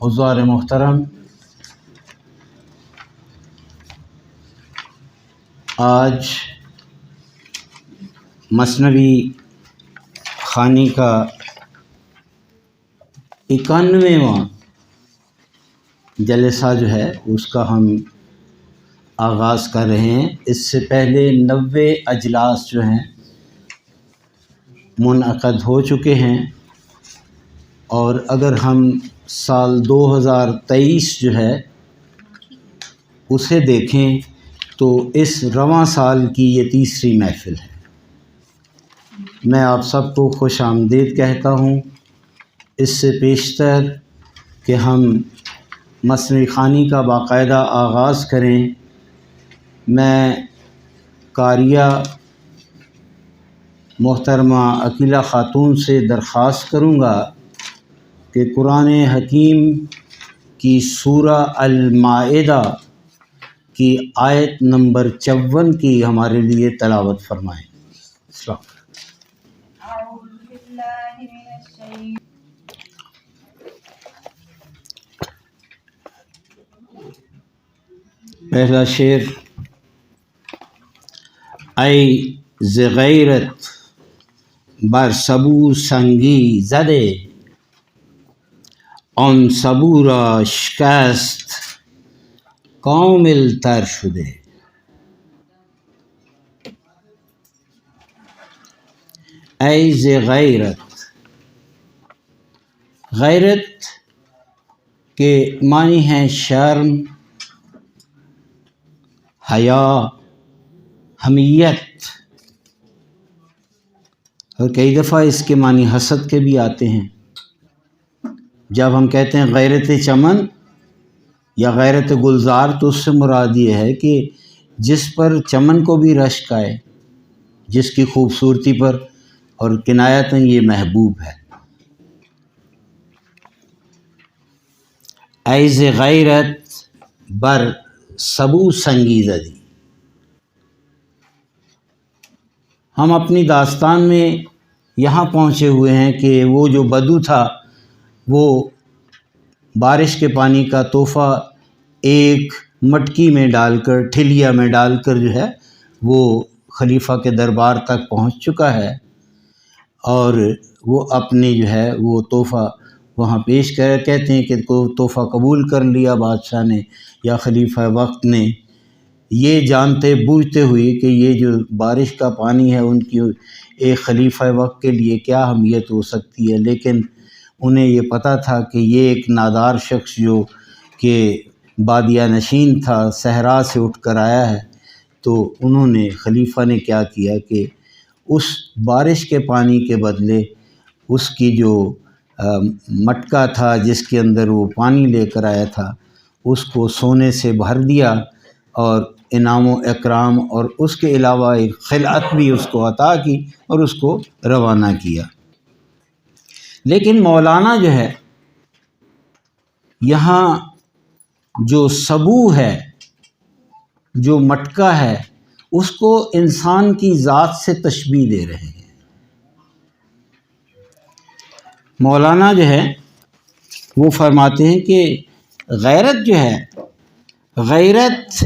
حضار محترم، آج مثنوی خوانی کا 91واں جلسہ جو ہے اس کا ہم آغاز کر رہے ہیں۔ اس سے پہلے 90 اجلاس جو ہیں منعقد ہو چکے ہیں، اور اگر ہم سال 2023 جو ہے اسے دیکھیں تو اس رواں سال کی یہ تیسری محفل ہے۔ میں آپ سب کو خوش آمدید کہتا ہوں۔ اس سے پیشتر کہ ہم مثنوی خوانی کا باقاعدہ آغاز کریں، میں قاریہ محترمہ عقیلہ خاتون سے درخواست کروں گا کہ قرآن حکیم کی سورہ المائدہ کی آیت نمبر 54 کی ہمارے لیے تلاوت فرمائیں۔ پہلا شعر: ای ز غیرت بر سبو سنگی زده، آن سبو را شکست کامل تر شده. ای ز غیرت، غیرت کے معنی ہیں شرم، حیا، حمیت، اور کئی دفعہ اس کے معنی حسد کے بھی آتے ہیں۔ جب ہم کہتے ہیں غیرت چمن یا غیرت گلزار تو اس سے مراد یہ ہے کہ جس پر چمن کو بھی رشک آئے، جس کی خوبصورتی پر، اور کنایتاً یہ محبوب ہے۔ ای ز غیرت بر سبو سنگی زدی، ہم اپنی داستان میں یہاں پہنچے ہوئے ہیں کہ وہ جو بدو تھا وہ بارش کے پانی کا تحفہ ایک مٹکی میں ڈال کر، ٹھلیا میں ڈال کر جو ہے وہ خلیفہ کے دربار تک پہنچ چکا ہے، اور وہ اپنے جو ہے وہ تحفہ وہاں پیش کر کہتے ہیں کہ تحفہ قبول کر لیا بادشاہ نے یا خلیفہ وقت نے، یہ جانتے بوجھتے ہوئے کہ یہ جو بارش کا پانی ہے ان کی ایک خلیفہ وقت کے لیے کیا اہمیت ہو سکتی ہے، لیکن انہیں یہ پتہ تھا کہ یہ ایک نادار شخص جو کہ بادیہ نشین تھا، صحرا سے اٹھ کر آیا ہے، تو انہوں نے خلیفہ نے کیا کیا کہ اس بارش کے پانی کے بدلے اس کی جو مٹکا تھا جس کے اندر وہ پانی لے کر آیا تھا اس کو سونے سے بھر دیا، اور انعام و اکرام اور اس کے علاوہ ایک خلعت بھی اس کو عطا کی اور اس کو روانہ کیا۔ لیکن مولانا جو ہے یہاں جو سبو ہے، جو مٹکا ہے، اس کو انسان کی ذات سے تشبیہ دے رہے ہیں۔ مولانا جو ہے وہ فرماتے ہیں کہ غیرت جو ہے، غیرت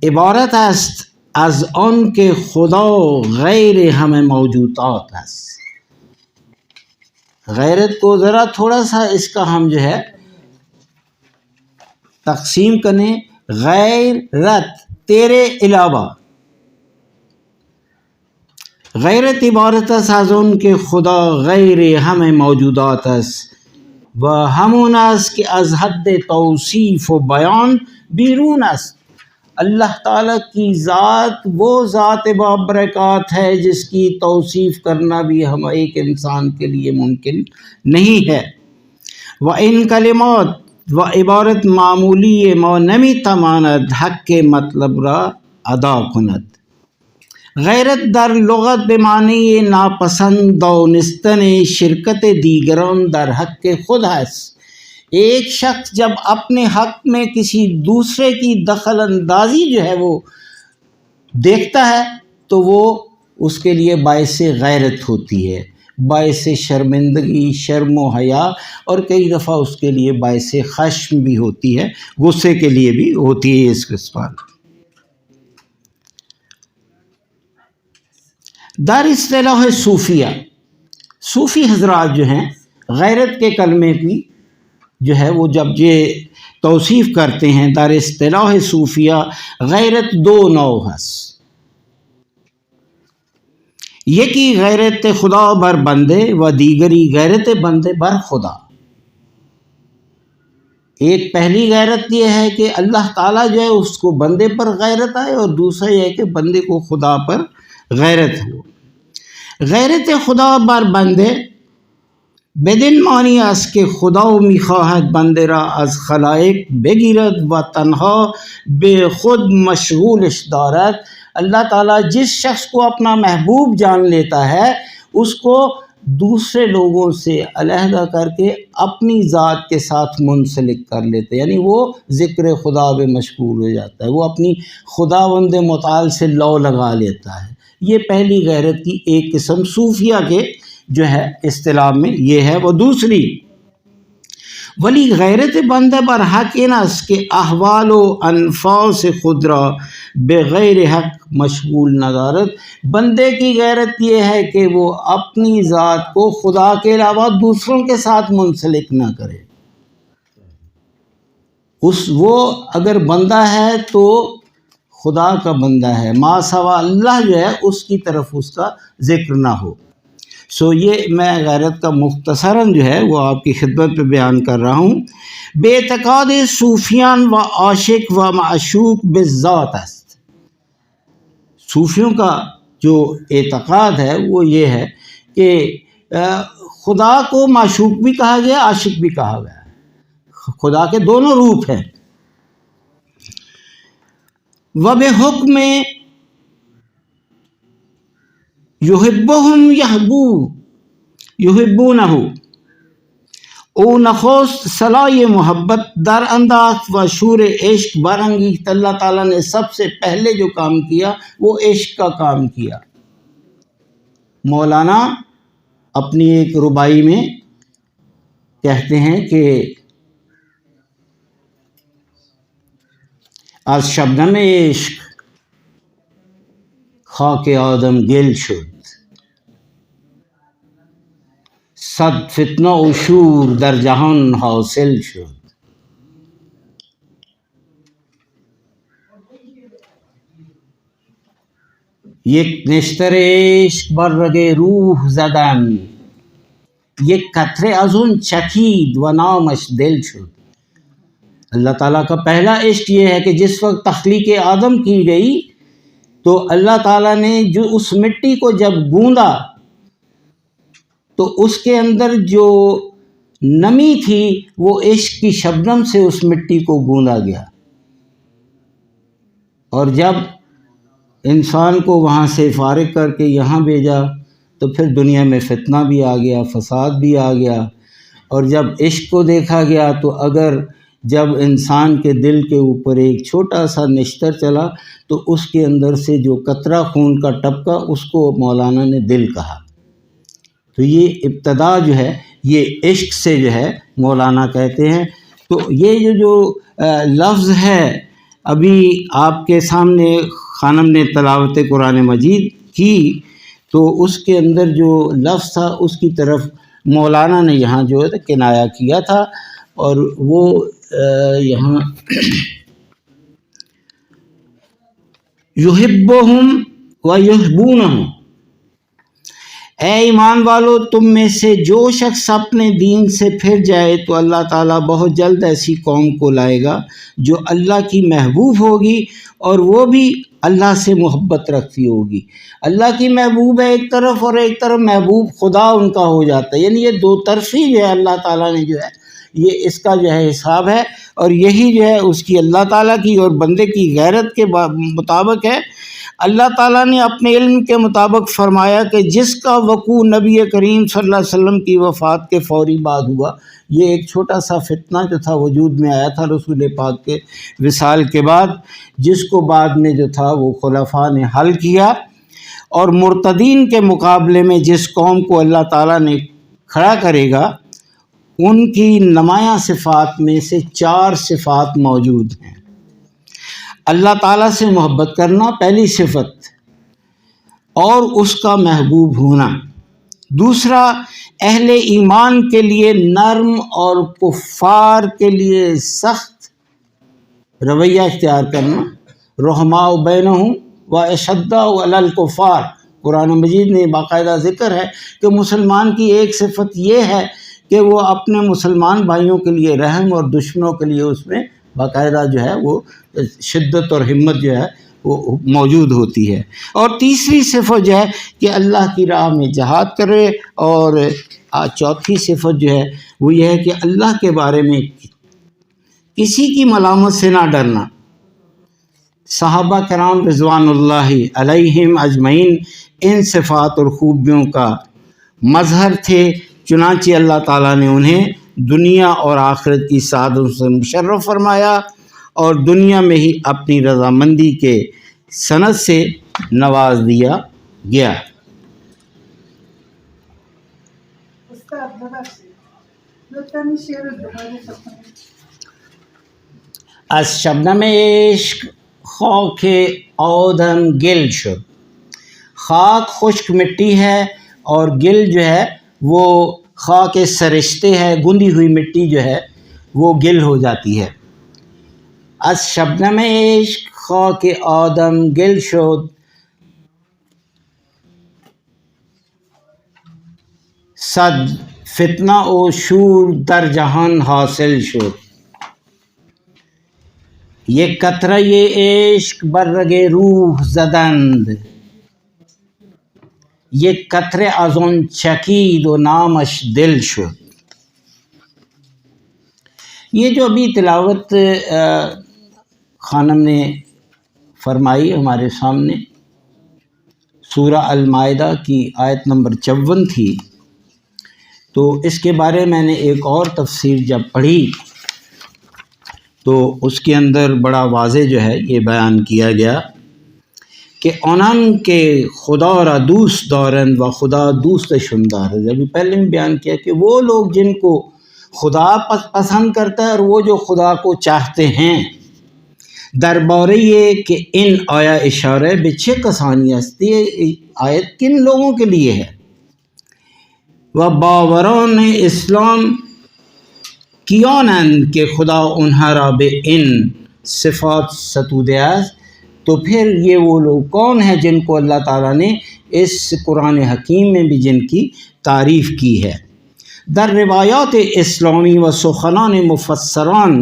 عبارت است از آن که خدا غیر همه موجودات است۔ غیرت کو ذرا تھوڑا سا اس کا ہم جو ہے تقسیم کریں، غیرت تیرے علاوہ، غیرت عبارت است از آن که خدا غیر همه موجودات است و همون است که از حد توصیف و بیان بیرون است۔ اللہ تعالیٰ کی ذات وہ ذات بابرکات ہے جس کی توصیف کرنا بھی ہم ایک انسان کے لیے ممکن نہیں ہے۔ و ان کلمات و عبارت معمولی ما نمی تواند حق مطلب را ادا کند۔ غیرت در لغت به معنی ناپسند دانستن شرکت دیگران در حق خود است۔ ایک شخص جب اپنے حق میں کسی دوسرے کی دخل اندازی جو ہے وہ دیکھتا ہے تو وہ اس کے لیے باعث غیرت ہوتی ہے۔ باعث شرمندگی، شرم و حیا، اور کئی دفعہ اس کے لیے باعث خشم بھی ہوتی ہے، غصے کے لیے بھی ہوتی ہے اس استعمال۔ در اصطلاح صوفیہ، صوفی حضرات جو ہیں غیرت کے کلمے کی جو ہے وہ جب یہ توصیف کرتے ہیں، در اصطلاح صوفیہ غیرت دو نوع ہست، یکی غیرت خدا بر بندے و دیگری غیرت بندے بر خدا۔ ایک پہلی غیرت یہ ہے کہ اللہ تعالیٰ جو ہے اس کو بندے پر غیرت آئے، اور دوسرا یہ ہے کہ بندے کو خدا پر غیرت ہو۔ غیرت خدا بر بنده بدین معنی است که خدا میخواهد بنده را از خلائق بگیرد و تنها به خود مشغولش دارد۔ اللہ تعالیٰ جس شخص کو اپنا محبوب جان لیتا ہے اس کو دوسرے لوگوں سے علیحدہ کر کے اپنی ذات کے ساتھ منسلک کر لیتے ہیں، یعنی وہ ذکر خدا میں مشغول ہو جاتا ہے، وہ اپنی خداوند متعال سے لو لگا لیتا ہے۔ یہ پہلی غیرت کی ایک قسم صوفیہ کے جو ہے اصطلاح میں یہ ہے۔ وہ دوسری ولی غیرت بندہ بر حق این است کہ احوال و انفاس خود را بغیر حق مشغول ندارد۔ بندے کی غیرت یہ ہے کہ وہ اپنی ذات کو خدا کے علاوہ دوسروں کے ساتھ منسلک نہ کرے۔ وہ اگر بندہ ہے تو خدا کا بندہ ہے، ما سوا اللہ جو ہے اس کی طرف اس کا ذکر نہ ہو۔ یہ میں غیرت کا مختصراً جو ہے وہ آپ کی خدمت پہ بیان کر رہا ہوں۔ بے اعتقاد صوفیان و عاشق و معشوق بالذات است۔ صوفیوں کا جو اعتقاد ہے وہ یہ ہے کہ خدا کو معشوق بھی کہا گیا، عاشق بھی کہا گیا ہے، خدا کے دونوں روپ ہیں۔ وبحکم یحبہم یحبونہ، او نخست صلاح محبت در انداخت و شور عشق برانگیخت۔ اللہ تعالیٰ نے سب سے پہلے جو کام کیا وہ عشق کا کام کیا۔ مولانا اپنی ایک ربائی میں کہتے ہیں کہ از شبنم عشق خاک آدم گل شد، صد فتنہ و شور در جہان حاصل شد۔ یک نشتر عشق بر رگ روح زدم، یک قطره از اون چکید و نامش دل شد۔ اللہ تعالیٰ کا پہلا عشق یہ ہے کہ جس وقت تخلیق آدم کی گئی تو اللہ تعالیٰ نے جو اس مٹی کو جب گوندا تو اس کے اندر جو نمی تھی وہ عشق کی شبنم سے اس مٹی کو گوندا گیا، اور جب انسان کو وہاں سے فارغ کر کے یہاں بھیجا تو پھر دنیا میں فتنہ بھی آ گیا، فساد بھی آ گیا۔ اور جب عشق کو دیکھا گیا تو اگر جب انسان کے دل کے اوپر ایک چھوٹا سا نشتر چلا تو اس کے اندر سے جو قطرہ خون کا ٹپکا اس کو مولانا نے دل کہا۔ تو یہ ابتدا جو ہے یہ عشق سے جو ہے مولانا کہتے ہیں۔ تو یہ جو لفظ ہے ابھی آپ کے سامنے خانم نے تلاوت قرآن مجید کی تو اس کے اندر جو لفظ تھا اس کی طرف مولانا نے یہاں جو ہے کنایا کیا تھا، اور وہ یہاں یحبہم و یحبونہم، اے ایمان والو تم میں سے جو شخص اپنے دین سے پھر جائے تو اللہ تعالیٰ بہت جلد ایسی قوم کو لائے گا جو اللہ کی محبوب ہوگی اور وہ بھی اللہ سے محبت رکھتی ہوگی۔ اللہ کی محبوب ہے ایک طرف اور ایک طرف محبوب خدا ان کا ہو جاتا ہے، یعنی یہ دو طرفی جو ہے اللہ تعالیٰ نے جو ہے یہ اس کا جو ہے حساب ہے، اور یہی جو ہے اس کی اللہ تعالیٰ کی اور بندے کی غیرت کے مطابق ہے۔ اللہ تعالیٰ نے اپنے علم کے مطابق فرمایا کہ جس کا وقوع نبی کریم صلی اللہ علیہ وسلم کی وفات کے فوری بعد ہوا، یہ ایک چھوٹا سا فتنہ جو تھا وجود میں آیا تھا رسول پاک کے وصال کے بعد، جس کو بعد میں جو تھا وہ خلفاء نے حل کیا، اور مرتدین کے مقابلے میں جس قوم کو اللہ تعالیٰ نے کھڑا کرے گا ان کی نمایاں صفات میں سے 4 صفات موجود ہیں۔ اللہ تعالیٰ سے محبت کرنا پہلی صفت، اور اس کا محبوب ہونا۔ دوسرا، اہل ایمان کے لیے نرم اور کفار کے لیے سخت رویہ اختیار کرنا، رحماء بینہم و اشداء علی الکفار۔ قرآن مجید میں باقاعدہ ذکر ہے کہ مسلمان کی ایک صفت یہ ہے کہ وہ اپنے مسلمان بھائیوں کے لیے رحم اور دشمنوں کے لیے اس میں باقاعدہ جو ہے وہ شدت اور ہمت جو ہے وہ موجود ہوتی ہے۔ اور تیسری صفت جو ہے کہ اللہ کی راہ میں جہاد کرے، اور چوتھی صفت جو ہے وہ یہ ہے کہ اللہ کے بارے میں کسی کی ملامت سے نہ ڈرنا۔ صحابہ کرام رضوان اللہ علیہم اجمعین ان صفات اور خوبیوں کا مظہر تھے، چنانچہ اللہ تعالیٰ نے انہیں دنیا اور آخرت کی سعادت سے مشرف فرمایا اور دنیا میں ہی اپنی رضامندی کے سند سے نواز دیا گیا۔ از شبنم عشق خاک آدم گل شد، خاک خشک مٹی ہے اور گل جو ہے وہ خاک سرشتے ہے، گندی ہوئی مٹی جو ہے وہ گل ہو جاتی ہے۔ از شبنم عشق خاک آدم گل شد، صد فتنہ و شور در جہان حاصل شد، یک قطرہ عشق بر رگ روح زدند، یک قطره از آن چکید و نامش دل شد۔ یہ جو ابھی تلاوت خانم نے فرمائی ہمارے سامنے سورہ المائدہ کی آیت نمبر 54 تھی، تو اس کے بارے میں نے ایک اور تفسیر جب پڑھی تو اس کے اندر بڑا واضح جو ہے یہ بیان کیا گیا کہ آنان کے خدا را دوست دارند و خدا دوستشون دارد۔ ابھی پہلے میں بیان کیا کہ وہ لوگ جن کو خدا پسند کرتا ہے اور وہ جو خدا کو چاہتے ہیں۔ دربارے یہ کہ ان آیا اشارہ به چه کسانی است، یہ آیت کن لوگوں کے لیے ہے؟ و باوران اسلام کیانند کہ خدا انہا را به ان صفات ستوده است، تو پھر یہ وہ لوگ کون ہیں جن کو اللہ تعالیٰ نے اس قرآن حکیم میں بھی جن کی تعریف کی ہے۔ در روایات اسلامی و سخنان مفسران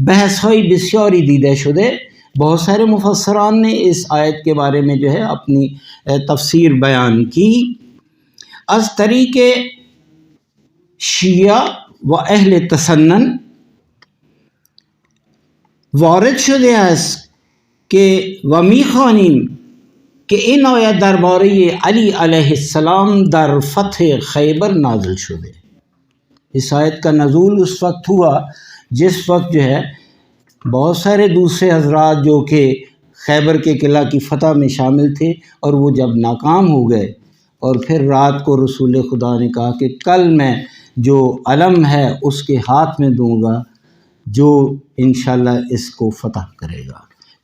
بحث های بسیاری دیده شده، بہت سارے مفسران نے اس آیت کے بارے میں جو ہے اپنی تفسیر بیان کی۔ از طریق شیعہ و اہل تسنن وارد شده است کہ و میخوانیم کہ این آیت درباره علی علیہ السلام در فتح خیبر نازل شده۔ اس آیت کا نزول اس وقت ہوا جس وقت جو ہے بہت سارے دوسرے حضرات جو کہ خیبر کے قلعہ کی فتح میں شامل تھے، اور وہ جب ناکام ہو گئے اور پھر رات کو رسول خدا نے کہا کہ کل میں جو علم ہے اس کے ہاتھ میں دوں گا جو انشاءاللہ اس کو فتح کرے گا،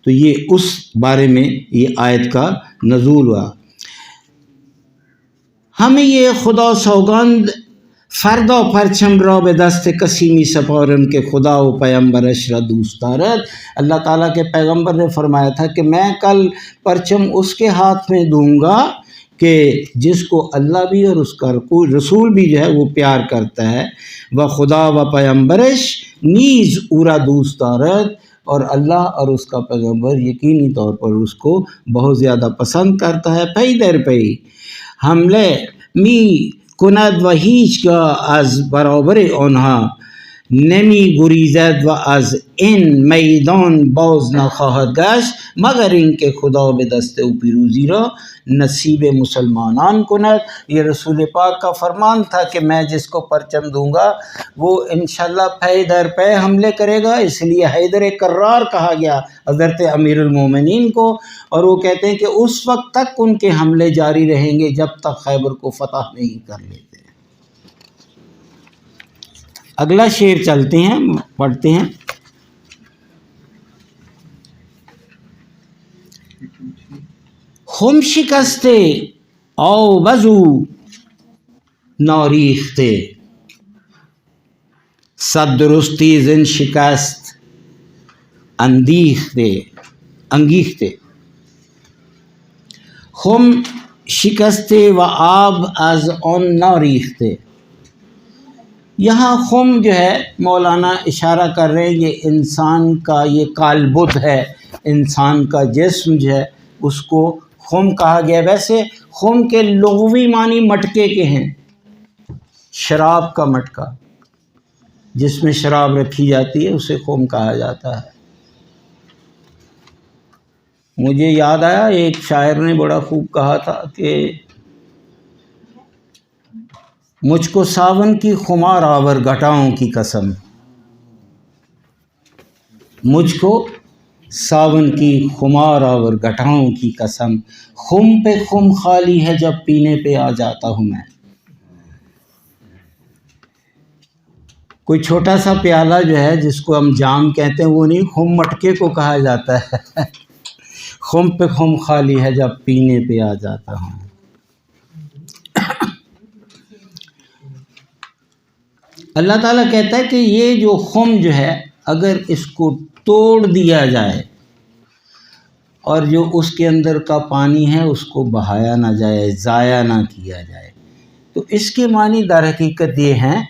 تو یہ اس بارے میں یہ آیت کا نزول ہوا۔ ہمیں یہ خدا سوگند فردا پرچم را به دست کسی می سپارم کہ خدا و پیغمبرش را دوست دارد۔ اللہ تعالیٰ کے پیغمبر نے فرمایا تھا کہ میں کل پرچم اس کے ہاتھ میں دوں گا کہ جس کو اللہ بھی اور اس کا رسول بھی جو ہے وہ پیار کرتا ہے۔ و خدا و پیغمبرش نیز اورا دوست دارد، اور اللہ اور اس کا پیغمبر یقینی طور پر اس کو بہت زیادہ پسند کرتا ہے۔ پی در پی حمله می کند و هیچگاه از برابر آنها نمی گریزد و از این میدان باز نخواهد گشت مگر این که خدا به دست او پیروزی را نصیب مسلمانان کند. یہ رسول پاک کا فرمان تھا کہ میں جس کو پرچم دوں گا وہ انشاءاللہ پے در پے حملے کرے گا، اس لیے حیدر کرار کہا گیا حضرت امیر المومنین کو، اور وہ کہتے ہیں کہ اس وقت تک ان کے حملے جاری رہیں گے جب تک خیبر کو فتح نہیں کر لیتے. اگلا شعر چلتے ہیں، پڑھتے ہیں. خم شکستے آو بزو ناریختے صد درستی زن شکست انگیختے. خم شکستے و آب از آن ناریختے. یہاں خم جو ہے مولانا اشارہ کر رہے ہیں یہ انسان کا یہ کالبد ہے، انسان کا جسم جو ہے اس کو خم کہا گیا. ویسے خم کے لغوی معنی مٹکے کے ہیں، شراب کا مٹکا جس میں شراب رکھی جاتی ہے اسے خم کہا جاتا ہے. مجھے یاد آیا ایک شاعر نے بڑا خوب کہا تھا کہ مجھ کو ساون کی خمار آور گھٹاؤں کی قسم، مجھ کو ساون کی خمار آور گھٹاؤں کی قسم، خم پہ خم خالی ہے جب پینے پہ آ جاتا ہوں میں. کوئی چھوٹا سا پیالہ جو ہے جس کو ہم جام کہتے ہیں وہ نہیں، خم مٹکے کو کہا جاتا ہے. خم پہ خم خالی ہے جب پینے پہ آ جاتا ہوں. اللہ تعالیٰ کہتا ہے کہ یہ جو خم جو ہے اگر اس کو توڑ دیا جائے اور جو اس کے اندر کا پانی ہے اس کو بہایا نہ جائے، ضائع نہ کیا جائے، تو اس کے معنی در حقیقت یہ ہیں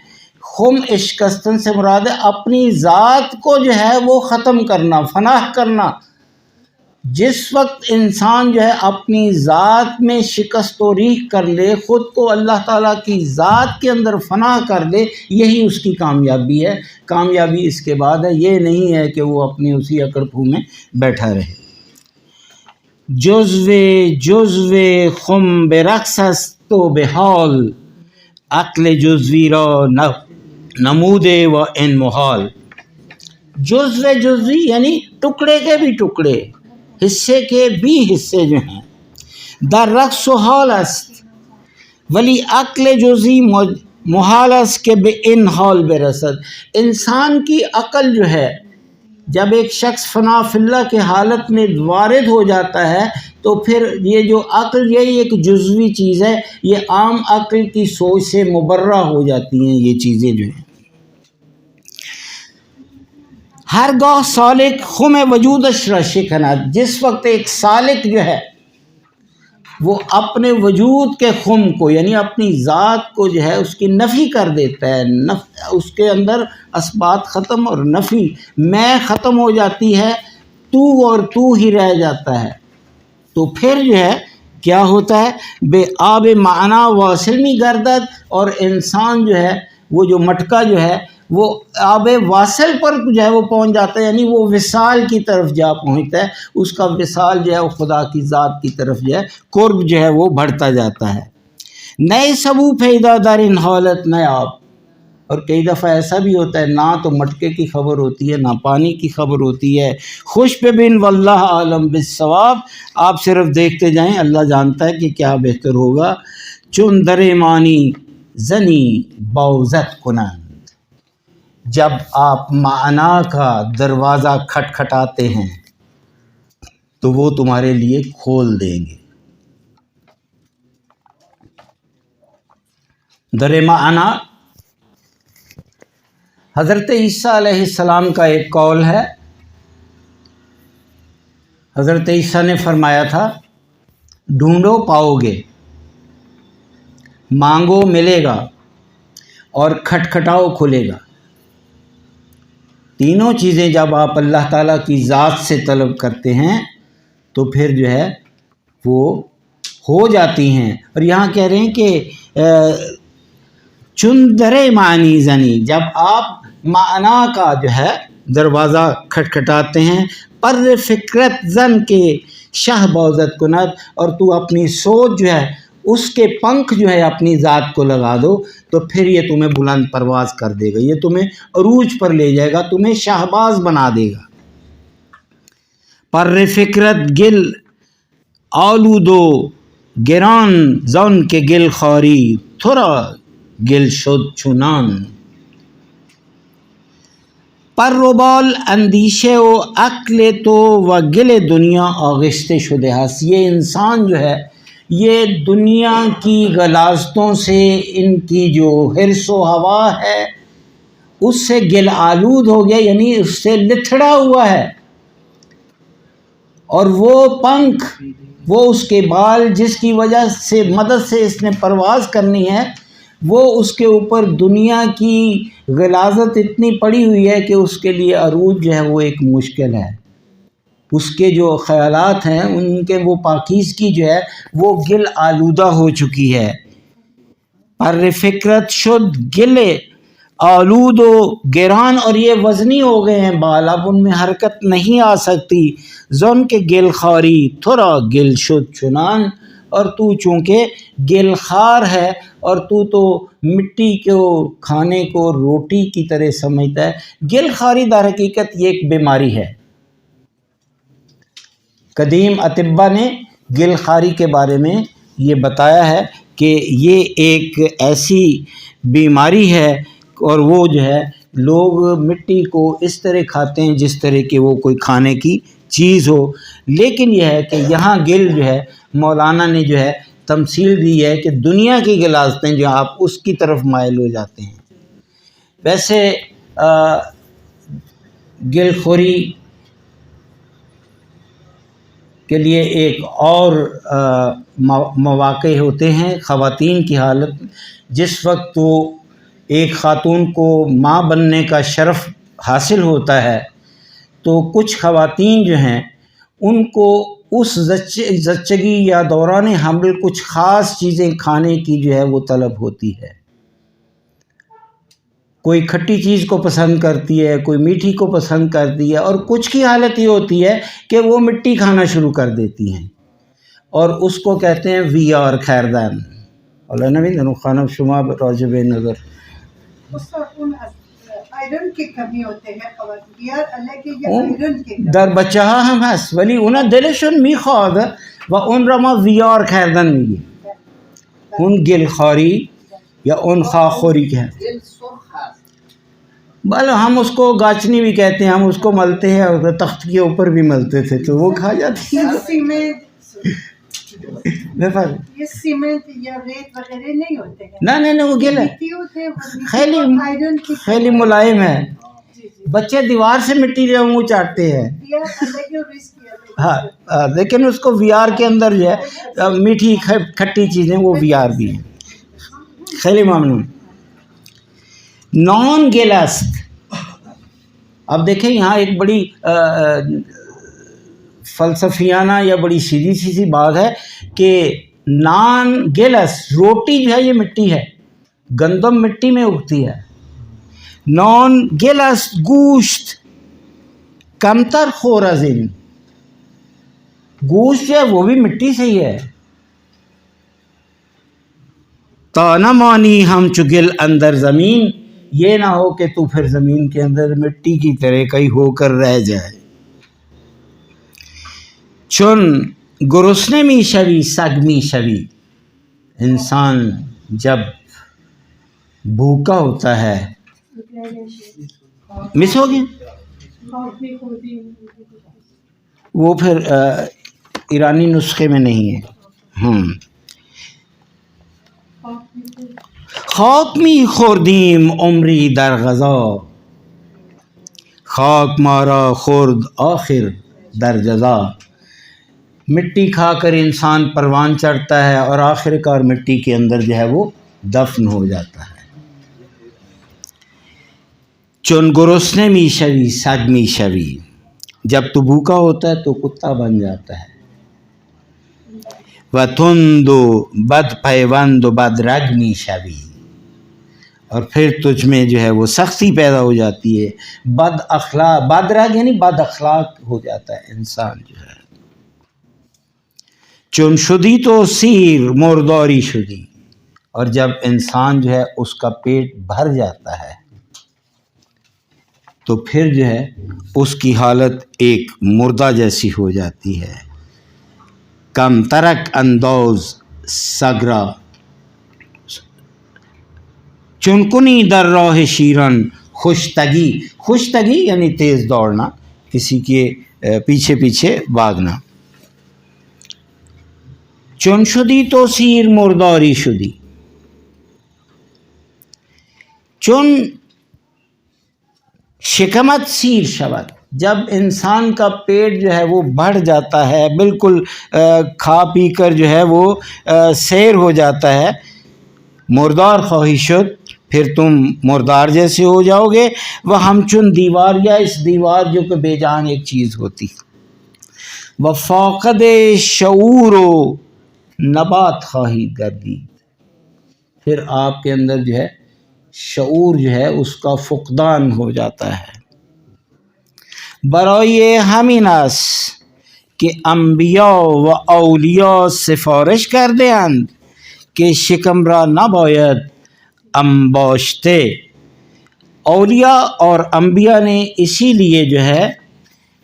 خم اشکستن سے مراد ہے اپنی ذات کو جو ہے وہ ختم کرنا، فنا کرنا. جس وقت انسان جو ہے اپنی ذات میں شکست و ریغ کر لے، خود کو اللہ تعالیٰ کی ذات کے اندر فنا کر دے، یہی اس کی کامیابی ہے. کامیابی اس کے بعد ہے، یہ نہیں ہے کہ وہ اپنی اسی اکڑ پھو میں بیٹھا رہے. جزو خم برقص است و بحال عقل جزوی را نموده و ان محال. جزوی یعنی ٹکڑے کے بھی ٹکڑے، حصے کے بھی حصے جو ہیں. در رقص و حال است ولی عقل جزوی محال است کہ بے ان حال برسد. انسان کی عقل جو ہے جب ایک شخص فنا فی اللہ کے حالت میں وارد ہو جاتا ہے تو پھر یہ جو عقل یہی ایک جزوی چیز ہے، یہ عام عقل کی سوچ سے مبرہ ہو جاتی ہیں یہ چیزیں جو ہیں. ہر گاہ سالک خم وجودش را شکند. جس وقت ایک سالک جو ہے وہ اپنے وجود کے خم کو یعنی اپنی ذات کو جو ہے اس کی نفی کر دیتا ہے، اس کے اندر اثبات ختم اور نفی میں ختم ہو جاتی ہے، تو اور تو ہی رہ جاتا ہے، تو پھر جو ہے کیا ہوتا ہے بے آب معنی واصل می گردد. اور انسان جو ہے وہ جو مٹکا جو ہے وہ آب واصل پر جو ہے وہ پہنچ جاتا ہے، یعنی وہ وصال کی طرف جا پہنچتا ہے. اس کا وصال جو ہے وہ خدا کی ذات کی طرف جو ہے قرب جو ہے وہ بڑھتا جاتا ہے. نئے سبو پیدا در ان حالت نئے آب. اور کئی دفعہ ایسا بھی ہوتا ہے نہ تو مٹکے کی خبر ہوتی ہے نہ پانی کی خبر ہوتی ہے. خوش پہ بن واللہ عالم بالصواب. آپ صرف دیکھتے جائیں، اللہ جانتا ہے کہ کیا بہتر ہوگا. چون در معنی زنی باوزت کنند. جب آپ معنی کا دروازہ کھٹکھٹاتے ہیں تو وہ تمہارے لیے کھول دیں گے. در معنی حضرت عیسیٰ علیہ السلام کا ایک قول ہے. حضرت عیسیٰ نے فرمایا تھا ڈھونڈو پاؤ گے، مانگو ملے گا، اور کھٹکھٹاؤ کھلے گا. تینوں چیزیں جب آپ اللہ تعالیٰ کی ذات سے طلب کرتے ہیں تو پھر جو ہے وہ ہو جاتی ہیں. اور یہاں کہہ رہے ہیں کہ چندر معنی زنی، جب آپ معنا کا جو ہے دروازہ کھٹکھٹاتے ہیں، پر فکرت زن کے شہ بوزت کنت، اور تو اپنی سوچ جو ہے اس کے پنکھ جو ہے اپنی ذات کو لگا دو تو پھر یہ تمہیں بلند پرواز کر دے گا، یہ تمہیں عروج پر لے جائے گا، تمہیں شہباز بنا دے گا۔ پر فکرت گل آلودو گران زن کے گل خاری تھرا گل شد چونان۔ پر روبال اندیشے و عقل تو و گل دنیا آغشتے شدہ ہست، یہ انسان جو ہے یہ دنیا کی غلاظتوں سے، ان کی جو حرص و ہوا ہے اس سے گل آلود ہو گیا، یعنی اس سے لتھڑا ہوا ہے، اور وہ پنکھ، وہ اس کے بال جس کی وجہ سے مدد سے اس نے پرواز کرنی ہے، وہ اس کے اوپر دنیا کی غلاظت اتنی پڑی ہوئی ہے کہ اس کے لیے عروج جو ہے وہ ایک مشکل ہے، اس کے جو خیالات ہیں ان کے وہ پاکیزگی جو ہے وہ گل آلودہ ہو چکی ہے۔ پر فکرت شد گلے آلود و گران، اور یہ وزنی ہو گئے ہیں بال، اب ان میں حرکت نہیں آ سکتی۔ زن کے گل خاری تھرا گل شد چنان، اور تو چونکہ گل خار ہے اور تو مٹی کو کھانے کو روٹی کی طرح سمجھتا ہے۔ گل خاری در حقیقت یہ ایک بیماری ہے۔ قدیم اطباء نے گل خاری کے بارے میں یہ بتایا ہے کہ یہ ایک ایسی بیماری ہے، اور وہ جو ہے لوگ مٹی کو اس طرح کھاتے ہیں جس طرح کہ وہ کوئی کھانے کی چیز ہو، لیکن یہ ہے کہ یہاں گل جو ہے مولانا نے جو ہے تمثیل دی ہے کہ دنیا کی غلاظتیں جو آپ اس کی طرف مائل ہو جاتے ہیں۔ ویسے گل خوری کے لیے ایک اور مواقع ہوتے ہیں، خواتین کی حالت، جس وقت وہ ایک خاتون کو ماں بننے کا شرف حاصل ہوتا ہے تو کچھ خواتین جو ہیں ان کو اس زچگی یا دوران حمل کچھ خاص چیزیں کھانے کی جو ہے وہ طلب ہوتی ہے۔ کوئی کھٹی چیز کو پسند کرتی ہے، کوئی میٹھی کو پسند کرتی ہے، اور کچھ کی حالت یہ ہوتی ہے کہ وہ مٹی کھانا شروع کر دیتی ہیں، اور اس کو کہتے ہیں وی آر خیردان۔ اللہ نبی دنو خانم شما راجب نظر آئرن کی کمی ہوتے ہیں خواتین، یا اللہ کے یہ آئرن کی در بچه ها هم هست، ولی اونا دلشون میخواد و اون را ما ویار کردن میگیم، اون گلخاری یا اون خاخوری که بله ہم اس کو گاچنی بھی کہتے ہیں، ہم اس کو ملتے ہیں، اور تخت کے اوپر بھی ملتے تھے تو وہ کھا جاتی ہے۔ یہ سیمنٹ یا ریت وغیرہ نہیں ہوتے ہیں، نہیں وہ گل ہے، خیلی ملائم ہے، بچے دیوار سے مٹی جو منہ چاٹتے ہیں، ہاں لیکن اس کو وی آر کے اندر جو ہے میٹھی کھٹی چیزیں وہ وی آر بھی ہیں۔ خیلی ممنون۔ نان گلست، اب دیکھیں یہاں ایک بڑی فلسفیانہ یا بڑی سیدھی سی بات ہے کہ نان گلس، روٹی جو ہے یہ مٹی ہے، گندم مٹی میں اگتی ہے۔ نان گلس گوشت کمتر خورزن، گوشت جو ہے وہ بھی مٹی سے ہی ہے۔ تا نہ مانی ہم چگل اندر زمین، یہ نہ ہو کہ تو پھر زمین کے اندر مٹی کی طرح کہیں ہو کر رہ جائے۔ چون گرسنے می شوی سگ می شوی، انسان جب بھوکا ہوتا ہے مس ہو گیا، وہ پھر ایرانی نسخے میں نہیں ہے۔ خاک می خوردیم عمری در غذا، خاک مارا خورد آخر در جزا، مٹی کھا کر انسان پروان چڑھتا ہے اور آخر کار مٹی کے اندر جو ہے وہ دفن ہو جاتا ہے۔ چون گرسنے می شوی سگ می شوی، جب تو بھوکا ہوتا ہے تو کتا بن جاتا ہے۔ و تند و بد پیوند و بد رگ می شوی، اور پھر تجھ میں جو ہے وہ سختی پیدا ہو جاتی ہے، بد اخلاق، بد راگ یعنی بد اخلاق ہو جاتا ہے انسان جو ہے۔ چون شدی تو سیر مرداری شدی، اور جب انسان جو ہے اس کا پیٹ بھر جاتا ہے تو پھر جو ہے اس کی حالت ایک مردہ جیسی ہو جاتی ہے۔ کم ترک اندوز سگرا چنکنی در راہ شیرن خوشتگی، خوشتگی یعنی تیز دوڑنا، کسی کے پیچھے پیچھے بھاگنا۔ چون شدی تو سیر مرداری شدی، چون شکمت سیر شود، جب انسان کا پیٹ جو ہے وہ بڑھ جاتا ہے، بالکل کھا پی کر جو ہے وہ سیر ہو جاتا ہے، مردار خواہی شد، پھر تم مردار جیسے ہو جاؤ گے۔ وہ ہم چون دیوار، یا اس دیوار جو کہ بے جان ایک چیز ہوتی، وہ فاقد شعور و نبات خواہی گردید، پھر آپ کے اندر جو ہے شعور جو ہے اس کا فقدان ہو جاتا ہے۔ برائے همین است که انبیاء و اولیاء سفارش کرده اند که شکم را نباید انباشته، اولیاء اور انبیاء نے اسی لیے جو ہے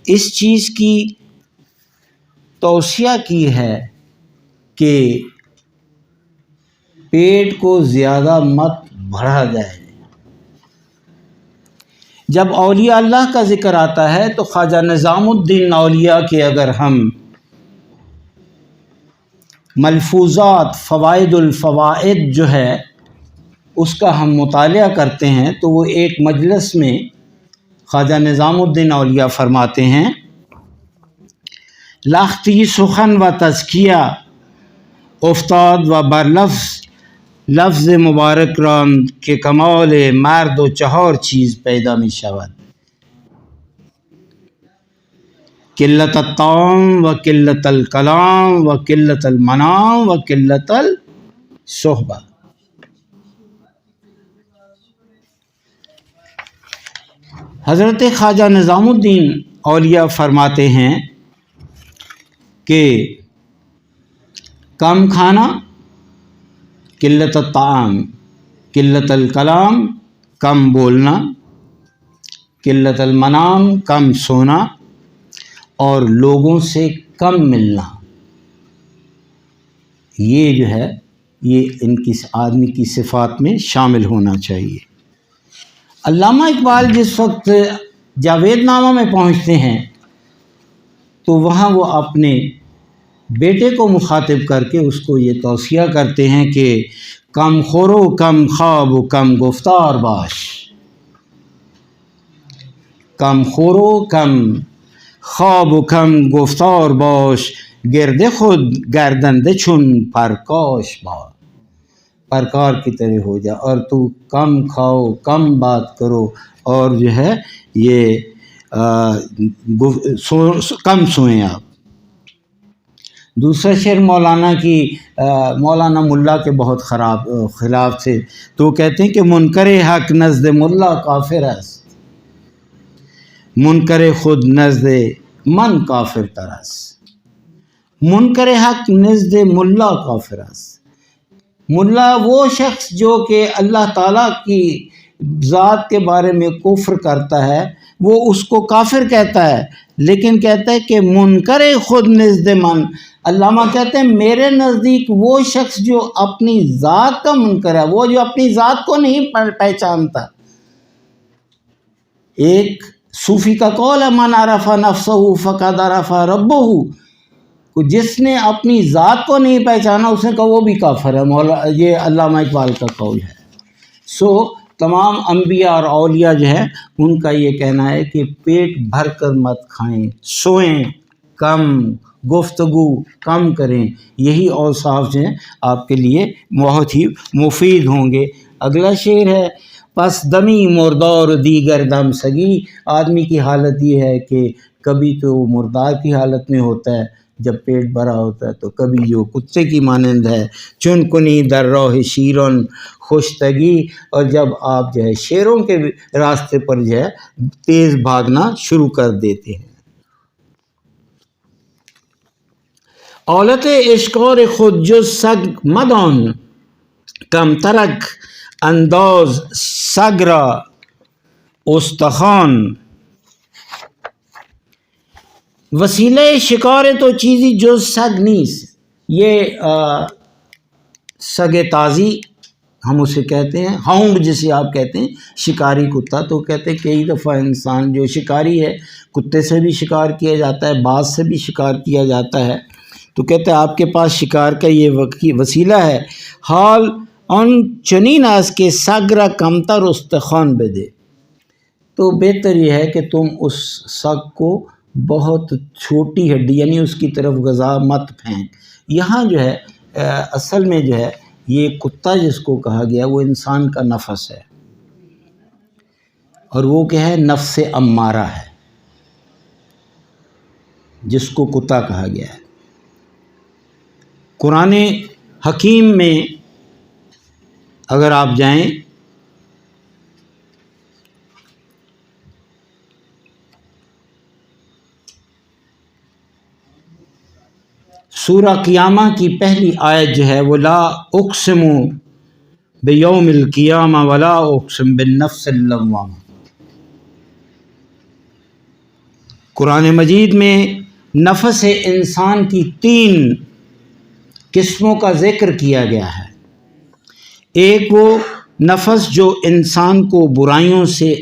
اس چیز کی توصیہ کی ہے کہ پیٹ کو زیادہ مت بڑھا جائے۔ جب اولیاء اللہ کا ذکر آتا ہے تو خواجہ نظام الدین اولیاء کے اگر ہم ملفوظات فوائد الفوائد جو ہے اس کا ہم مطالعہ کرتے ہیں تو وہ ایک مجلس میں خواجہ نظام الدین اولیاء فرماتے ہیں، لختی سخن و تزکیہ افتاد و بر لفظ مبارک راند که کمال مرد و 4 چیز پیدا می شود، قلت الطعام و قلت الکلام و قلت المنام و قلت الصحبہ۔ حضرت خواجہ نظام الدین اولیاء فرماتے ہیں کہ کم کھانا، قلت الطعام، قلت الکلام کم بولنا، قلت المنام کم سونا، اور لوگوں سے کم ملنا، یہ جو ہے یہ ان کی آدمی کی صفات میں شامل ہونا چاہیے۔ علامہ اقبال جس وقت جاوید نامہ میں پہنچتے ہیں تو وہاں وہ اپنے بیٹے کو مخاطب کر کے اس کو یہ توصیہ کرتے ہیں کہ کم خور و کم خواب و کم گفتار باش، کم خور و کم خواب و کم گفتار باش، گرد خود گردنده چون پرکاش باش، پرکار کی طرح ہو جا، اور تو کم کھاؤ، کم بات کرو، اور جو ہے یہ کم سوئیں آپ۔ دوسرا شعر مولانا ملا کے بہت خلاف تھے، تو وہ کہتے ہیں کہ منکر حق نزد ملا کافر است، منکر خود نزد من کافر تر است، منکر حق نزد ملا کافر است، ملا وہ شخص جو کہ اللہ تعالیٰ کی ذات کے بارے میں کفر کرتا ہے وہ اس کو کافر کہتا ہے، لیکن کہتا ہے کہ منکر خود نزد من، علامہ کہتے ہیں میرے نزدیک وہ شخص جو اپنی ذات کا منکر ہے، وہ جو اپنی ذات کو نہیں پہچانتا۔ ایک صوفی کا قول ہے، من عرف نفسہ فقد عرف ربہ، جس نے اپنی ذات کو نہیں پہچانا اس نے کہا وہ بھی کافر ہے، یہ علامہ اقبال کا قول ہے۔ تمام انبیاء اور اولیاء جو ہے ان کا یہ کہنا ہے کہ پیٹ بھر کر مت کھائیں، سوئیں کم، گفتگو کم کریں، یہی اوصاف جو ہیں آپ کے لیے بہت ہی مفید ہوں گے۔ اگلا شعر ہے، پس دمی مردار دیگر دم سگی، آدمی کی حالت یہ ہے کہ کبھی تو مردار کی حالت میں ہوتا ہے جب پیٹ بھرا ہوتا ہے، تو کبھی جو کتے کی مانند ہے، چن کنی در راہ شیرن خوشتگی، اور جب آپ جو ہے شیروں کے راستے پر جو ہے تیز بھاگنا شروع کر دیتے ہیں۔ اولت عشق اور خود جو سگ مدان، کم ترک انداز سگ را استخوان۔ وسیلہ شکار تو چیزی جو سگ نیست، یہ سگ تازی ہم اسے کہتے ہیں، ہاؤنڈ جسے آپ کہتے ہیں، شکاری کتا۔ تو کہتے ہیں کئی دفعہ انسان جو شکاری ہے، کتے سے بھی شکار کیا جاتا ہے، باز سے بھی شکار کیا جاتا ہے، تو کہتے ہیں آپ کے پاس شکار کا یہ وسیلہ ہے۔ حال ان چنین اس کے سگ را کمتر استخوان بدے، تو بہتر یہ ہے کہ تم اس سگ کو بہت چھوٹی ہڈی یعنی اس کی طرف غذا مت پھینک۔ یہاں جو ہے اصل میں جو ہے یہ کتا جس کو کہا گیا وہ انسان کا نفس ہے، اور وہ کیا ہے؟ نفس امارہ ہے جس کو کتا کہا گیا ہے۔ قرآن حکیم میں اگر آپ جائیں سورہ قیامہ کی پہلی آیت جو ہے وہ لا اقسم بیوم القیامہ ولا اقسم بالنفس اللوامہ۔ قرآن مجید میں نفس انسان کی 3 قسموں کا ذکر کیا گیا ہے۔ ایک وہ نفس جو انسان کو برائیوں سے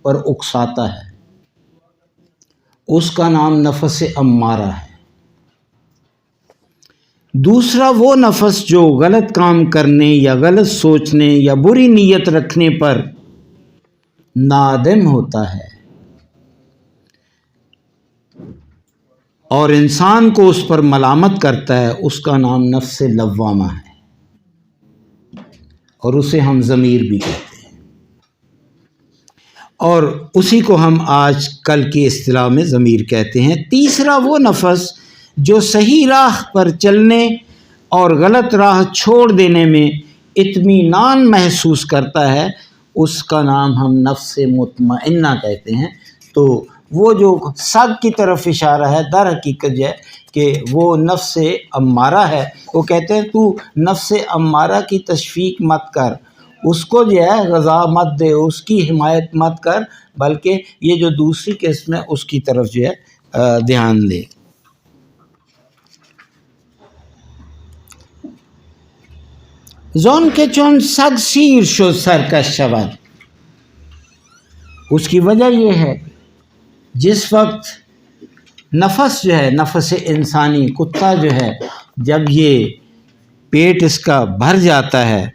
پر اکساتا ہے، اس کا نام نفس امارہ ہے۔ دوسرا وہ نفس جو غلط کام کرنے یا غلط سوچنے یا بری نیت رکھنے پر نادم ہوتا ہے اور انسان کو اس پر ملامت کرتا ہے، اس کا نام نفس لوامہ ہے، اور اسے ہم ضمیر بھی کہتے ہیں، اور اسی کو ہم آج کل کی اصطلاح میں ضمیر کہتے ہیں۔ تیسرا وہ نفس جو صحیح راہ پر چلنے اور غلط راہ چھوڑ دینے میں اطمینان محسوس کرتا ہے، اس کا نام ہم نفس مطمئنہ کہتے ہیں۔ تو وہ جو سگ کی طرف اشارہ ہے، در حقیقت ہے کہ وہ نفس امارہ ہے۔ وہ کہتے ہیں تو نفس امارہ کی تشویق مت کر، اس کو جو ہے غذا مت دے، اس کی حمایت مت کر، بلکہ یہ جو دوسری قسم ہے اس کی طرف جو ہے دھیان دے۔ زون کے چون سگ سیر شد سرکش شود، اس کی وجہ یہ ہے جس وقت نفس جو ہے، نفس انسانی کتا جو ہے، جب یہ پیٹ اس کا بھر جاتا ہے